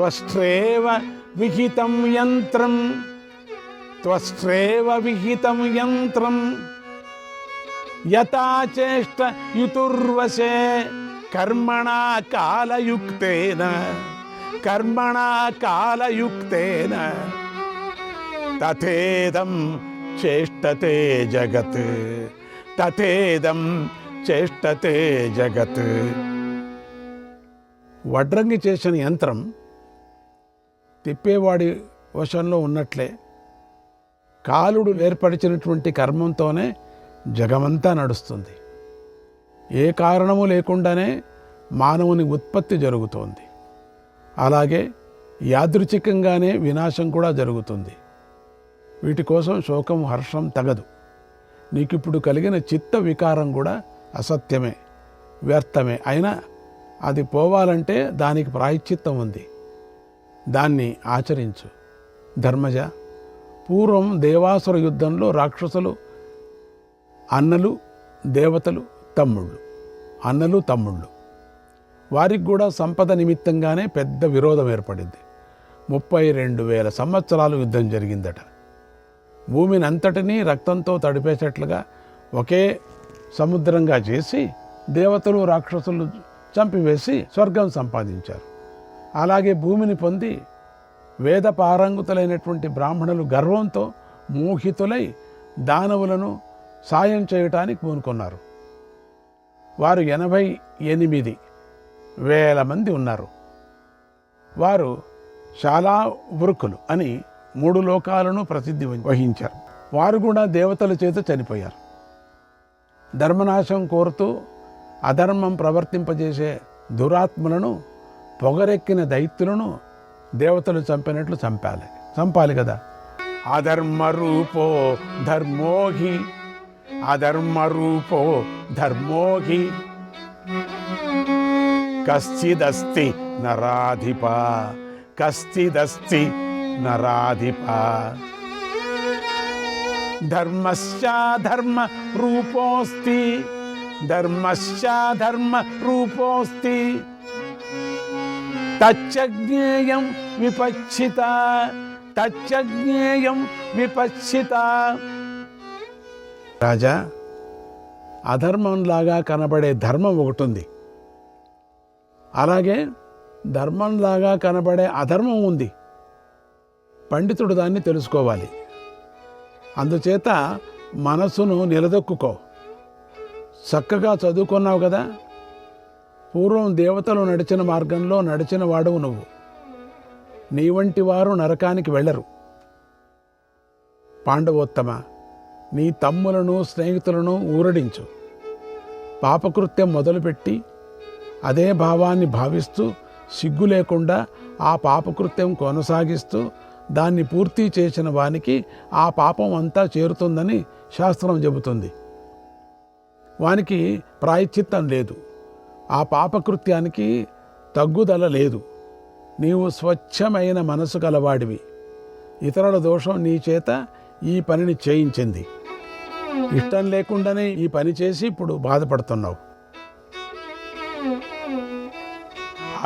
త్వష్ట్రేవ విహితం యంత్రం, త్వష్ట్రేవ విహితం యంత్రం యథా చేష్ట యుతుర్వశే కర్మణా కాలయుక్తేన, కర్మణా కాలయుక్తేన తథేదం చేష్టతే జగత్, తథేదం చేష్టతే జగత్. వడ్రంగి చేసిన యంత్రం తిప్పేవాడి వశంలో ఉన్నట్లే కాలుడు ఏర్పరిచినటువంటి కర్మంతోనే జగమంతా నడుస్తుంది. ఏ కారణము లేకుండానే మానవుని ఉత్పత్తి జరుగుతోంది. అలాగే యాదృచ్ఛికంగానే వినాశం కూడా జరుగుతుంది. వీటి కోసం శోకం హర్షం తగదు. నీకిప్పుడు కలిగిన చిత్త వికారం కూడా అసత్యమే, వ్యర్థమే. అయినా అది పోవాలంటే దానికి ప్రాయశ్చిత్తం ఉంది. దాన్ని ఆచరించు. ధర్మజ, పూర్వం దేవాసుర యుద్ధంలో రాక్షసులు అన్నలు, దేవతలు తమ్ముళ్ళు, అన్నలు తమ్ముళ్ళు. వారికి కూడా సంపద నిమిత్తంగానే పెద్ద విరోధం ఏర్పడింది. 32,000 సంవత్సరాలు యుద్ధం జరిగిందట. భూమిని అంతటినీ రక్తంతో తడిపేసేట్లుగా ఒకే సముద్రంగా చేసి దేవతలు రాక్షసులు చంపివేసి స్వర్గం సంపాదించారు. అలాగే భూమిని పొంది వేద పారంగుతులైనటువంటి బ్రాహ్మణులు గర్వంతో మోహితులై దానవులను సాయం చేయటానికి పూనుకున్నారు. వారు 88,000 మంది ఉన్నారు. వారు శాలావృకులు అని 3 లోకాలను ప్రసిద్ధి వహించారు. వారు కూడా దేవతల చేత చనిపోయారు. ధర్మనాశం కోరుతూ అధర్మం ప్రవర్తింపజేసే దురాత్మలను, పొగరెక్కిన దైత్యులను దేవతలు చంపినట్లు చంపాలి కదా. అధర్మరూపో ధర్మోహి, అధర్మరూపో ధర్మోహి కశ్చిదస్తి నరాధిప, కశ్చిదస్తి నరాధిప. ధర్మశ్చాధర్మ రూపోస్తి, ధర్మశ్చాధర్మ రూపోస్తి తచ్చజ్ఞేయం విపచ్చిత, తచ్చజ్ఞేయం విపచ్చిత. రాజా, అధర్మంలాగా కనబడే ధర్మం ఒకటి ఉంది, అలాగే ధర్మంలాగా కనబడే అధర్మం ఉంది. పండితుడు దాన్ని తెలుసుకోవాలి. అందుచేత మనసును నిలదొక్కుకో. చక్కగా చదువుకున్నావు కదా. పూర్వం దేవతలు నడిచిన మార్గంలో నడిచిన వాడువు నువ్వు. నీ వంటి వారు నరకానికి వెళ్ళరు. పాండవోత్తమ, నీ తమ్ములను స్నేహితులను ఊరడించు. పాపకృత్యం మొదలుపెట్టి అదే భావాన్ని భావిస్తూ సిగ్గు లేకుండా ఆ పాపకృత్యం కొనసాగిస్తూ దాన్ని పూర్తి చేసిన వానికి ఆ పాపం అంతా చేరుతుందని శాస్త్రం చెబుతుంది. వానికి ప్రాయశ్చిత్తం లేదు, ఆ పాపకృత్యానికి తగ్గుదల లేదు. నీవు స్వచ్ఛమైన మనసు గలవాడివి. ఇతరుల దోషం నీ చేత ఈ పనిని చేయించింది. ఇష్టం లేకుండానే ఈ పని చేసి ఇప్పుడు బాధపడుతున్నావు.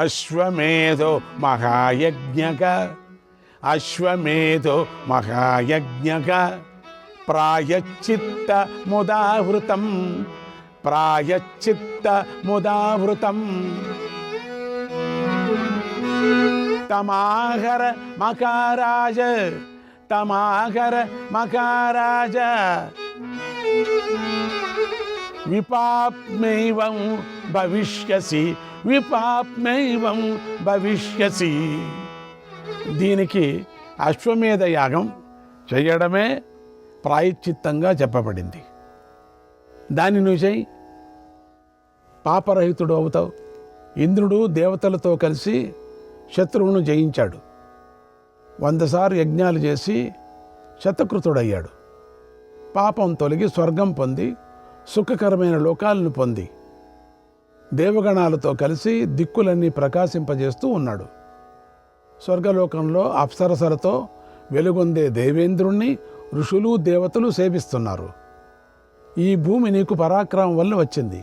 అశ్వమేధో మహాయజ్ఞక, అశ్వమేధో మహాయజ్ఞక ప్రాయశ్చిత్త ముదావృతం, ప్రాయశ్చిత్త ముదావృతం. తమాహర మకారాజ, తమాహర మకారాజ విపాప్మైవం భవిష్యసి, విపాప్మైవం భవిష్యసి. దీనికి అశ్వమేధ యాగం చేయడమే ప్రాయశ్చిత్తంగా చెప్పబడింది. దాన్ని నువ్వు చేయి, పాపరహితుడు అవుతావు. ఇంద్రుడు దేవతలతో కలిసి శత్రువును జయించాడు. 100 సార్లు యజ్ఞాలు చేసి శతకృతుడయ్యాడు. పాపం తొలగి స్వర్గం పొంది సుఖకరమైన లోకాలను పొంది దేవగణాలతో కలిసి దిక్కులన్నీ ప్రకాశింపజేస్తూ ఉన్నాడు. స్వర్గలోకంలో అప్సరసలతో వెలుగొందే దేవేంద్రుణ్ణి ఋషులు దేవతలు సేవిస్తున్నారు. ఈ భూమి నీకు పరాక్రమం వల్ల వచ్చింది.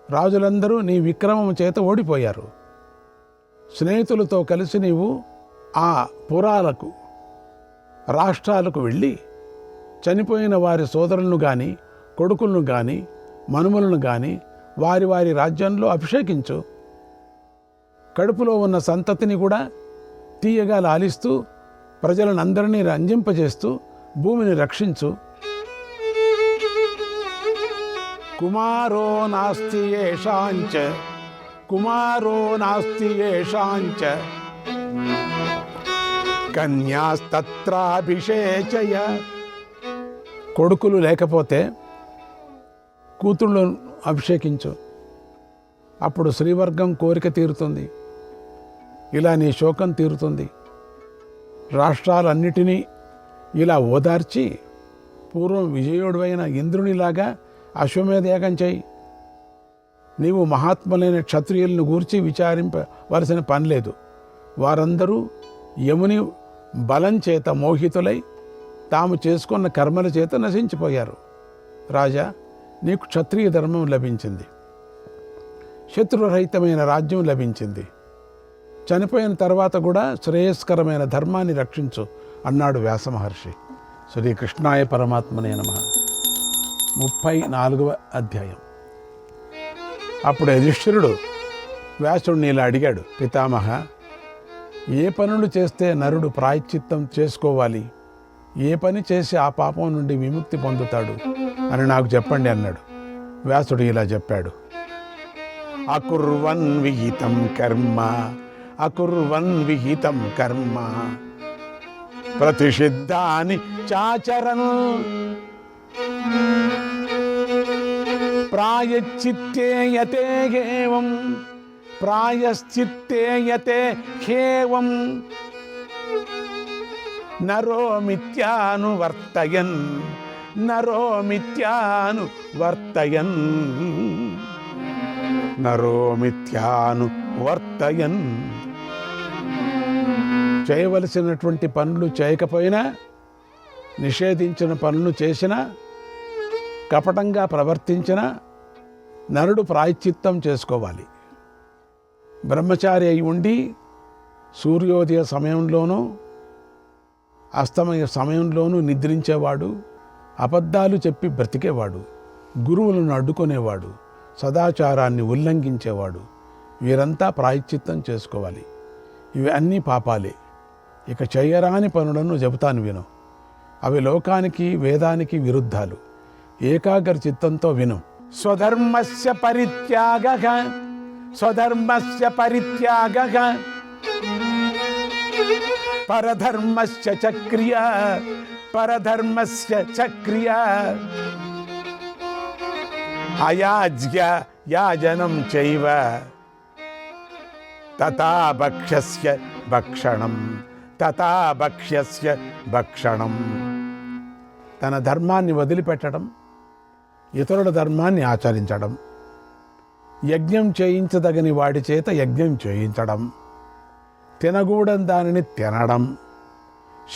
రాజులందరూ నీ విక్రమం చేత ఓడిపోయారు. స్నేహితులతో కలిసి నీవు ఆ పురాలకు రాష్ట్రాలకు వెళ్ళి చనిపోయిన వారి సోదరులను కానీ కొడుకులను కానీ మనుమలను కానీ వారి వారి రాజ్యంలో అభిషేకించు. కడుపులో ఉన్న సంతతిని కూడా తీయగా లాలిస్తూ ప్రజలను అందరినీ రంజింపజేస్తూ భూమిని రక్షించు. కుమారో నాస్తి యేషాంచ కుమారో నాస్తి యేషాంచ కన్యాస్తత్రాభిషేచయ. కొడుకులు లేకపోతే కూతుళ్ళు అభిషేకించు, అప్పుడు శ్రీవర్గం కోరిక తీరుతుంది. ఇలా నీ శోకం తీరుతుంది. రాష్ట్రాలన్నిటినీ ఇలా ఓదార్చి పూర్వం విజయుడైన ఇంద్రునిలాగా అశ్వమేధయాగం చేయి. నీవు మహాత్ములైన క్షత్రియులను గూర్చి విచారింపవలసిన పని లేదు. వారందరూ యముని బలం చేత మోహితులై తాము చేసుకున్న కర్మల చేత నశించిపోయారు. రాజా, నీకు క్షత్రియ ధర్మం లభించింది, శత్రురహితమైన రాజ్యం లభించింది. చనిపోయిన తర్వాత కూడా శ్రేయస్కరమైన ధర్మాన్ని రక్షించు అన్నాడు వ్యాస మహర్షి. శ్రీకృష్ణాయ పరమాత్మనే నమః. 34వ అధ్యాయం. అప్పుడు యుధిష్ఠిరుడు వ్యాసుడిని ఇలా అడిగాడు, పితామహ, ఏ పనులు చేస్తే నరుడు ప్రాయశ్చిత్తం చేసుకోవాలి, ఏ పని చేసి ఆ పాపం నుండి విముక్తి పొందుతాడు అని నాకు చెప్పండి అన్నాడు. వ్యాసుడు ఇలా చెప్పాడు, అకుర్వన్ విహితం కర్మ అకుర్వన్ విహితం కర్మ ప్రతిషిద్ధాని చాచరన్ ప్రాయశ్చిత్తేయతే హేవం ప్రాయశ్చిత్తేయతే హేవం నరో మిథ్యానువర్తయన్ నరో మిథ్యానువర్తయన్ నరో మిథ్యానువర్తయన్. చేయవలసినటువంటి పనులు చేయకపోయినా, నిషేధించిన పనులు చేసినా, కపటంగా ప్రవర్తించినా నరుడు ప్రాయశ్చిత్తం చేసుకోవాలి. బ్రహ్మచారి అయి ఉండి సూర్యోదయ సమయంలోనూ అస్తమయ సమయంలోనూ నిద్రించేవాడు, అబద్ధాలు చెప్పి బ్రతికేవాడు, గురువులను అడ్డుకునేవాడు, సదాచారాన్ని ఉల్లంఘించేవాడు, వీరంతా ప్రాయశ్చిత్తం చేసుకోవాలి. ఇవి అన్నీ పాపాలే. ఇక చేయరాని పనులను చెబుతాను విను. అవి లోకానికి వేదానికి విరుద్ధాలు. ఏకాగ్ర చిత్తంతో విను. స్వధర్మస్య పరిత్యాగః స్వధర్మస్య పరిత్యాగః పరధర్మస్య చక్రియ పరధర్మస్య చక్రియ అయాజ్య యాజనం చైవ తథా భక్ష్యస్య భక్షణం తథా భక్ష్యస్య భక్షణం. తన ధర్మాన్ని వదిలిపెట్టడం, ఇతరుల ధర్మాన్ని ఆచరించడం, యజ్ఞం చేయించదగని వాడి చేత యజ్ఞం చేయించడం, తినగూడని దానిని తినడం,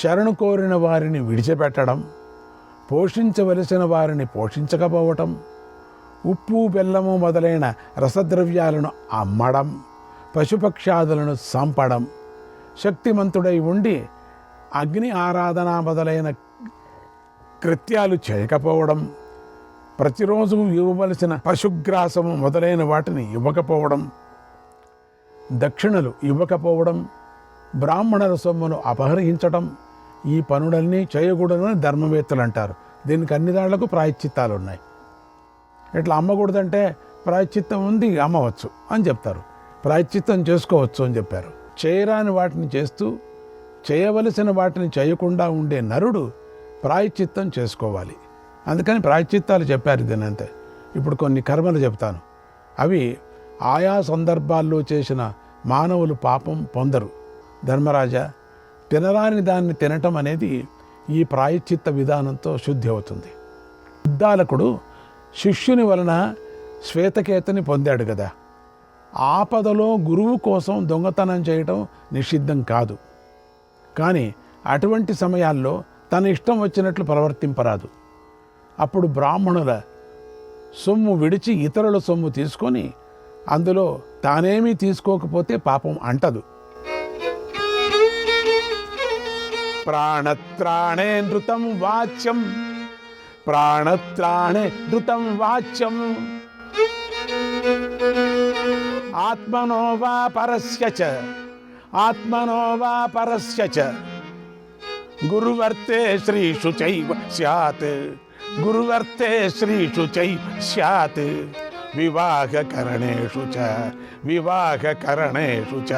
శరణు కోరిన వారిని విడిచిపెట్టడం, పోషించవలసిన వారిని పోషించకపోవటం, ఉప్పు బెల్లము మొదలైన రసద్రవ్యాలను అమ్మడం, పశుపక్షాదులను చంపడం, శక్తిమంతుడై ఉండి అగ్ని ఆరాధన మొదలైన కృత్యాలు చేయకపోవడం, ప్రతిరోజు ఇవ్వవలసిన పశుగ్రాసము మొదలైన వాటిని ఇవ్వకపోవడం, దక్షిణలు ఇవ్వకపోవడం, బ్రాహ్మణుల సొమ్మును అపహరించడం, ఈ పనులన్నీ చేయకూడదని ధర్మవేత్తలు అంటారు. దీనికి అన్ని దాళ్లకు ప్రాయశ్చిత్తాలు ఉన్నాయి. ఇట్లా అమ్మకూడదంటే ప్రాయశ్చిత్తం ఉంది, అమ్మవచ్చు అని చెప్తారు. ప్రాయశ్చిత్తం చేసుకోవచ్చు అని చెప్పారు. చేయరాని వాటిని చేస్తూ చేయవలసిన వాటిని చేయకుండా ఉండే నరుడు ప్రాయశ్చిత్తం చేసుకోవాలి. అందుకని ప్రాయశ్చిత్తాలు చెప్పారు దీనంతే. ఇప్పుడు కొన్ని కర్మలు చెప్తాను. అవి ఆయా సందర్భాల్లో చేసిన మానవులు పాపం పొందరు. ధర్మరాజా, తినరాని దాన్ని తినటం అనేది ఈ ప్రాయశ్చిత్త విధానంతో శుద్ధి అవుతుంది. ఉద్దాలకుడు శిష్యుని వలన శ్వేతకేతని పొందాడు కదా. ఆపదలో గురువు కోసం దొంగతనం చేయటం నిషిద్ధం కాదు. కానీ అటువంటి సమయాల్లో తన ఇష్టం వచ్చినట్లు ప్రవర్తింపరాదు. అప్పుడు బ్రాహ్మణుల సొమ్ము విడిచి ఇతరుల సొమ్ము తీసుకొని అందులో తానేమీ తీసుకోకపోతే పాపం అంటదు. ప్రాణత్రాణే నృతం వాచ్యం, ప్రాణత్రాణే నృతం వాచ్యం, ఆత్మనో వా పరస్య చ, ఆత్మనో వా పరస్య చ గురువర్తే శ్రీషు చైవ స్యాత్, గురువర్తే శ్రీషు చైవ స్యాత్ వివాహకరణేషు చ, వివాహకరణేషు చ.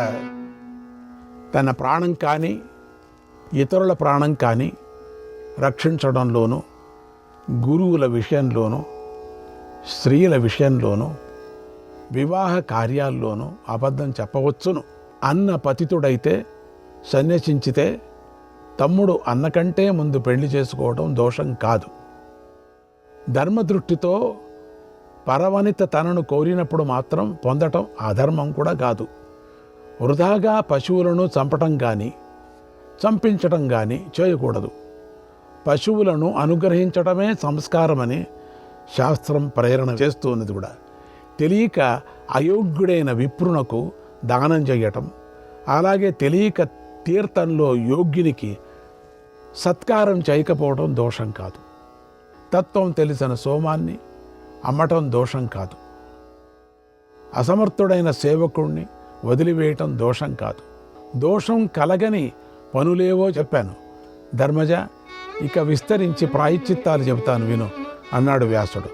తన ప్రాణం కానీ ఇతరుల ప్రాణం కానీ రక్షించడంలోనూ, గురువుల విషయంలోనూ, స్త్రీల విషయంలోనూ, వివాహ కార్యాల్లోనూ అబద్ధం చెప్పవచ్చును. అన్న పతితుడైతే సన్యసించితే తమ్ముడు అన్నకంటే ముందు పెళ్లి చేసుకోవడం దోషం కాదు. ధర్మదృష్టితో పరవనిత తనను కోరినప్పుడు మాత్రం పొందటం అధర్మం కూడా కాదు. వృధాగా పశువులను చంపటం కానీ చంపించటం కానీ చేయకూడదు. పశువులను అనుగ్రహించటమే సంస్కారమని శాస్త్రం ప్రేరణ చేస్తున్నది కూడా. తెలియక అయోగ్యుడైన విప్రునకు దానం చేయటం, అలాగే తెలియక తీర్థంలో యోగ్యునికి సత్కారం చేయకపోవడం దోషం కాదు. తత్వం తెలిసిన సోమాన్ని అమ్మటం దోషం కాదు. అసమర్థుడైన సేవకుణ్ణి వదిలివేయటం దోషం కాదు. దోషం కలగని పనులేవో చెప్పాను ధర్మజ, ఇక విస్తరించి ప్రాయశ్చిత్తాలు చెబుతాను విను అన్నాడు వ్యాసుడు.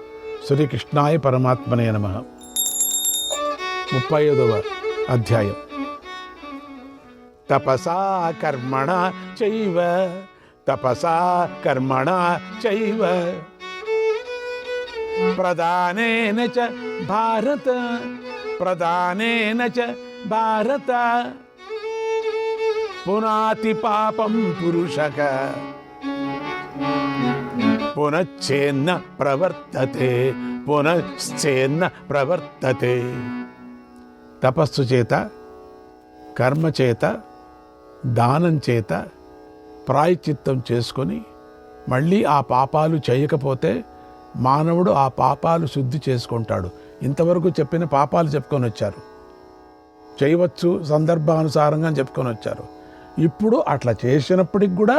శ్రీకృష్ణాయ పరమాత్మనే నమః. 35వ అధ్యాయం. తపసా కర్మణ చైవ, తపసా కర్మణ చైవ ప్రదానేన చ భారత, ప్రదానేన చ భారత పునాతి పాపం పురుషక పునశ్చేన్న ప్రవర్తతే, పునశ్చేన్న ప్రవర్తతే. తపస్సు చేత, కర్మ చేత, దానం చేత ప్రాయశ్చిత్తం చేసుకొని మళ్ళీ ఆ పాపాలు చేయకపోతే మానవుడు ఆ పాపాలు శుద్ధి చేసుకుంటాడు. ఇంతవరకు చెప్పిన పాపాలు చెప్పుకొని వచ్చారు, చేయవచ్చు సందర్భానుసారంగా చెప్పుకొని వచ్చారు. ఇప్పుడు అట్లా చేసినప్పటికి కూడా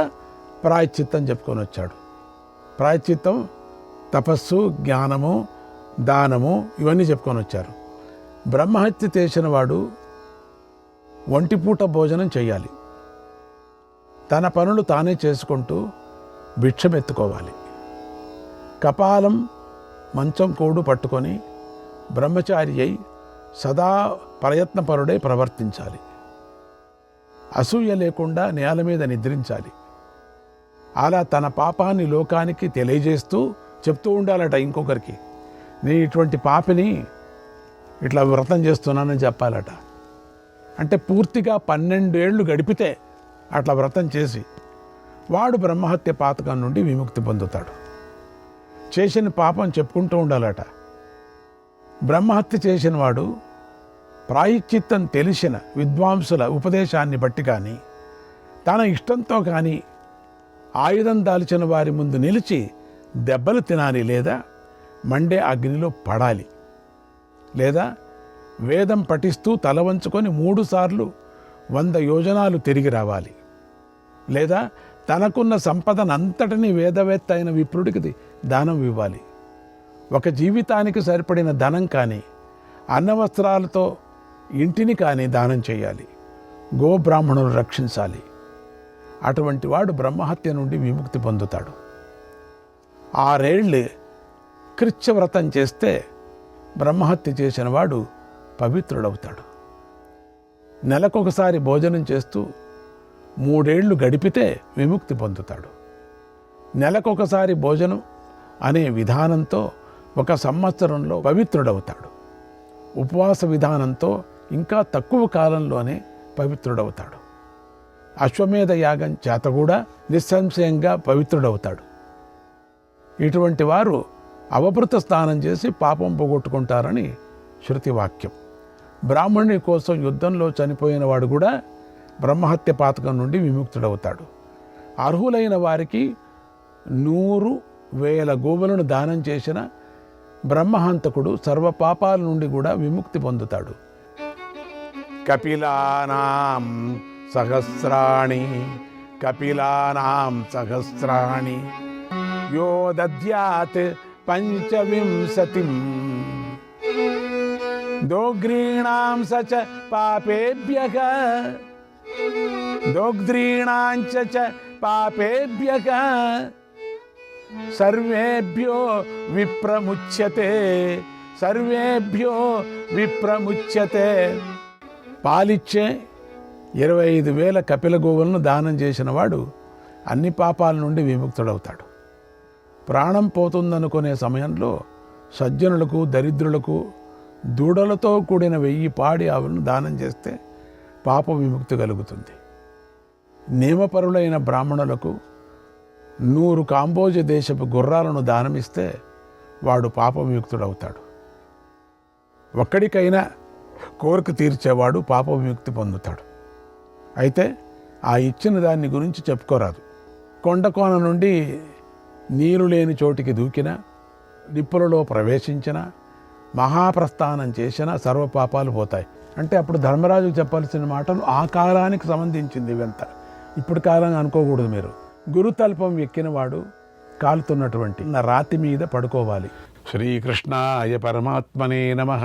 ప్రాయశ్చిత్తం చెప్పుకొని వచ్చాడు. ప్రాయశ్చిత్తం తపస్సు, జ్ఞానము, దానము ఇవన్నీ చెప్పుకొని వచ్చారు. బ్రహ్మహత్య చేసిన వాడు ఒంటిపూట భోజనం చేయాలి. తన పనులు తానే చేసుకుంటూ భిక్షమెత్తుకోవాలి. కపాలం మంచం కోడు పట్టుకొని బ్రహ్మచారి అయి సదా ప్రయత్నపరుడై ప్రవర్తించాలి. అసూయ లేకుండా నేల మీద నిద్రించాలి. అలా తన పాపాన్ని లోకానికి తెలియజేస్తూ చెప్తూ ఉండాలట ఇంకొకరికి. నేను ఇటువంటి పాపిని ఇట్లా వ్రతం చేస్తున్నానని చెప్పాలట. అంటే పూర్తిగా 12 ఏళ్ళు గడిపితే అట్లా వ్రతం చేసి వాడు బ్రహ్మహత్య పాతకం నుండి విముక్తి పొందుతాడు. చేసిన పాపం చెప్పుకుంటూ ఉండాలట. బ్రహ్మహత్య చేసిన వాడు ప్రాయశ్చిత్తం తెలిసిన విద్వాంసుల ఉపదేశాన్ని బట్టి కానీ తన ఇష్టంతో కానీ ఆయుధం దాల్చిన వారి ముందు నిలిచి దెబ్బలు తినాలి, లేదా మండే అగ్నిలో పడాలి, లేదా వేదం పఠిస్తూ తల వంచుకొని 3 సార్లు 100 యోజనాలు తిరిగి రావాలి, లేదా తనకున్న సంపదనంతటినీ వేదవేత్త అయిన విప్రుడికి దానం ఇవ్వాలి. ఒక జీవితానికి సరిపడిన ధనం కానీ అన్నవస్త్రాలతో ఇంటిని కానీ దానం చేయాలి. గోబ్రాహ్మణులు రక్షించాలి. అటువంటి వాడు బ్రహ్మహత్య నుండి విముక్తి పొందుతాడు. 6 ఏళ్ళు కృత్యవ్రతం చేస్తే బ్రహ్మహత్య చేసిన వాడు పవిత్రుడవుతాడు. నెలకొకసారి భోజనం చేస్తూ 3 ఏళ్ళు గడిపితే విముక్తి పొందుతాడు. నెలకొకసారి భోజనం అనే విధానంతో 1 సంవత్సరంలో పవిత్రుడవుతాడు. ఉపవాస విధానంతో ఇంకా తక్కువ కాలంలోనే పవిత్రుడవుతాడు. అశ్వమేధ యాగం చేత కూడా నిస్సంశయంగా పవిత్రుడవుతాడు. ఇటువంటి వారు అవభృత స్నానం చేసి పాపం పోగొట్టుకుంటారని శృతివాక్యం. బ్రాహ్మణుని కోసం యుద్ధంలో చనిపోయిన వాడు కూడా బ్రహ్మహత్య పాతకం నుండి విముక్తుడవుతాడు. అర్హులైన వారికి 100,000 గోవులను దానం చేసిన బ్రహ్మహంతకుడు సర్వ పాపాల నుండి కూడా విముక్తి పొందుతాడు. కపిలానాం సహస్రాణి కపిలానాం సహస్రాణి యో దద్యాత్ పంచవింశతిం దోగ్రీణాం సచ పాపేభ్యః దోగ్ధ్రీణాంచ చ పాపేభ్యః సర్వేభ్యో విప్రముచ్యతే సర్వేభ్యో విప్రముచ్యతే. పాలిచ్చే 25,000 కపిల గోవులను దానం చేసిన వాడు అన్ని పాపాల నుండి విముక్తుడవుతాడు. ప్రాణం పోతుందనుకునే సమయంలో సజ్జనులకు దరిద్రులకు దూడలతో కూడిన 1000 పాడి ఆవులను దానం చేస్తే పాప విముక్తి కలుగుతుంది. నియమపరులైన బ్రాహ్మణులకు 100 కాంబోజ దేశపు గుర్రాలను దానమిస్తే వాడు పాప విముక్తుడవుతాడు. ఒక్కడికైనా కోరిక తీర్చేవాడు పాప విముక్తి పొందుతాడు. అయితే ఆ ఇచ్చిన దాన్ని గురించి చెప్పుకోరాదు. కొండకోన నుండి నీరు లేని చోటికి దూకిన, నిప్పులలో ప్రవేశించిన, మహాప్రస్థానం చేసిన సర్వ పాపాలు పోతాయి. అంటే అప్పుడు ధర్మరాజుకు చెప్పాల్సిన మాటలు ఆ కాలానికి సంబంధించింది. ఇవంతా ఇప్పుడు కాలం అనుకోకూడదు. మీరు గురుతల్పం ఎక్కినవాడు కాలుతున్నటువంటి రాతి మీద పడుకోవాలి. శ్రీకృష్ణాయ పరమాత్మనే నమః.